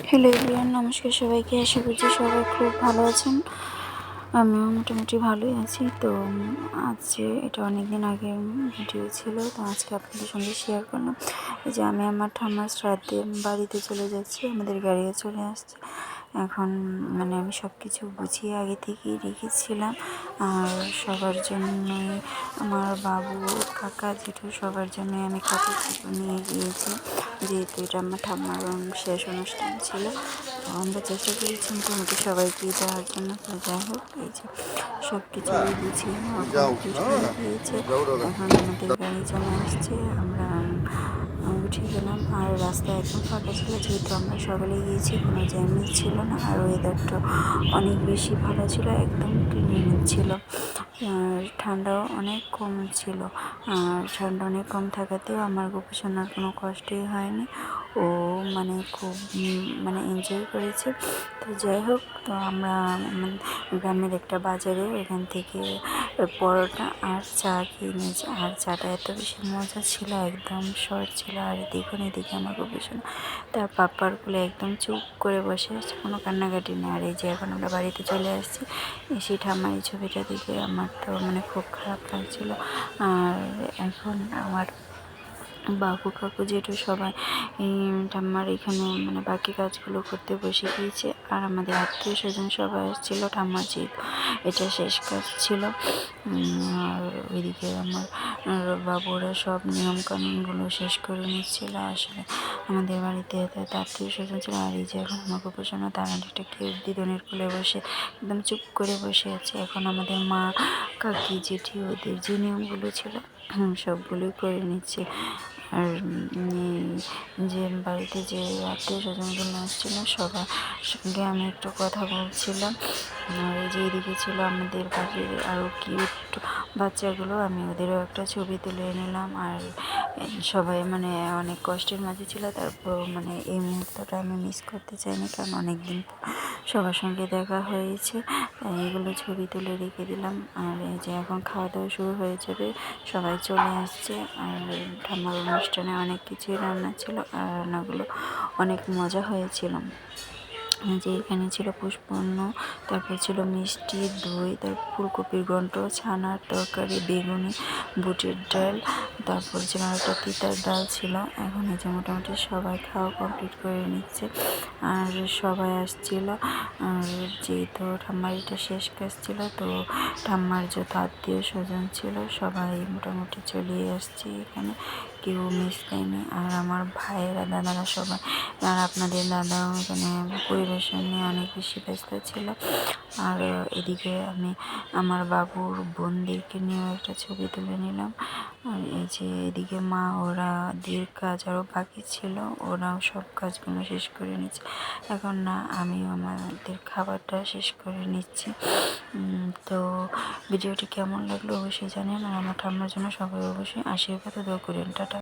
Hello everyone, নমস্কার সবাইকে। আশা করছি সবাই খুব ভালো আছেন। আমিও মোটামুটি ভালোই আছি। তো এটা অনেক দিন আগের ভিডিও ছিল, তো আজকে আপনাদের সঙ্গে শেয়ার করলাম যে আমি আমার ঠাম্মার শ্রাদ্ধে বাড়িতে চলে যাচ্ছি। আমাদের গাড়িও চলে আসছে এখন। আমি সব কিছু গুছিয়ে আগে থেকেই রেখেছিলাম, আর সবার জন্যই আমার বাবু, কাকা, জেঠু সবার জন্যই আমি কাপড় চোপড় নিয়ে গিয়েছি, যেহেতু এটা আমার ঠাম্মার শেষ অনুষ্ঠান ছিল। তো আমরা চেষ্টা করেছি মোটামুটি সবাইকে দেওয়ার জন্য। তো যাই হোক, এই যে সব কিছু গুছিয়ে নেওয়া কমপ্লিট হয়ে গিয়েছে। এখন আমাদের গাড়ি চলে আসছে, আমরা উঠে গেলাম। আর রাস্তা একদম ফাঁকা ছিল, যেহেতু আমরা সকালে গিয়েছি, কোনো জ্যামই ছিল না। আর ওয়েদারটা অনেক বেশি ভালো ছিল, একদম ক্লিন ছিল। আর ঠান্ডাও অনেক কম ছিল। আর ঠান্ডা অনেক কম থাকাতেও আমার গোপোষণার কোনো কষ্টই হয়নি। ও খুব এনজয় করেছে। তো যাই হোক, তো আমরা গ্রামের একটা বাজারে এখান থেকে পরোটা আর চা কিনেছি। আর চাটা এত বেশি মজা ছিল, একদম শর্ট ছিল। আর দেখুন এদিকে আমার গোপোষণা তার পাপ্পার কোলে একদম চুপ করে বসে আছে, কোনো কান্নাকাটি নেই। আর এই যে এখন আমরা বাড়িতে চলে আসছি, এসে ঠাম্মার এই ছবিটা দেখে আমার তো খুব খারাপ লাগছিলো। আর এখন আমার বাবু, কাকু, জেঠু সবাই ঠাম্মার এখানে বাকি কাজগুলো করতে বসে গিয়েছে। আর আমাদের আত্মীয় স্বজন সবাই আসছিলো ঠাম্মার, যেহেতু এটা শেষ কাজ ছিল। আর ওইদিকে আমার বাবুরা সব নিয়মকানুনগুলো শেষ করে নিচ্ছিল। আসলে আমাদের বাড়িতে এত আত্মীয় স্বজন ছিল। আর এই যে এখন আমার গোপোষণা তার একটা কেউ দিদনের কোলে বসে একদম চুপ করে বসে আছে। এখন আমাদের মা, কাকি, জেঠি ওদের যে নিয়মগুলো ছিল সবগুলোই করে নিচ্ছে। আর যে বাড়িতে যে আত্মীয় স্বজনগুলো আসছিলো সবার সঙ্গে আমি একটু কথা বলছিলাম। আর এই যে এদিকে ছিল আমাদের বাড়ির আরও কিউট বাচ্চাগুলো, আমি ওদেরও একটা ছবি তুলে নিলাম। আর সবাই অনেক কষ্টের মাঝে ছিল, তারপর এই মুহূর্তটা আমি মিস করতে চাইনি, কারণ অনেক দিন সবার সঙ্গে দেখা হয়েছে, তাই এগুলো ছবি তুলে রেখে দিলাম। আর এই যে এখন খাওয়া দাওয়া শুরু হয়ে যাবে, সবাই চলে আসছে। আর ঠাম্মার অনুষ্ঠানে অনেক কিছুই রান্না ছিল, আর রান্নাগুলো অনেক মজা হয়েছিল। যে এখানে ছিল পুষ্পান্ন, তারপর ছিল মিষ্টি দই, তারপর ফুলকপির ঘন্ট, ছানার তরকারি, বেগুনি, বুটের ডাল, তারপর ছিল একটা তিতার ডাল ছিল। এখন এই যে মোটামুটি সবাই খাওয়া কমপ্লিট করে নিচ্ছে, আর সবাই আসছিল। আর যেহেতু ঠাম্মার এটা শেষ কাজ ছিল, তো ঠাম্মার যত আত্মীয় স্বজন ছিল সবাই মোটামুটি চলে আসছে এখানে, কেউ মিস দেয়নি। আর আমার ভাইয়েরা, দাদারা সবাই, আর আপনাদের দাদাও এখানে পরিবেশন নিয়ে অনেক বেশি ব্যস্ত ছিল। আর এদিকে আমি আমার বাবুর বোনদেরকে নিয়েও একটা ছবি তুলে নিলাম। আর এই যে এদিকে মা, ওরা দের কাজ আরও বাকি ছিল, ওরাও সব কাজগুলো শেষ করে নিচ্ছে। এখন আমিও আমাদের খাবারটা শেষ করে নিচ্ছি। তো ভিডিওটি কেমন লাগলো অবশ্যই জানেন, আর আমার ঠাম্মার জন্য সবাই অবশ্যই আশীর্বাদ ও দোয়া করেন। টাটা।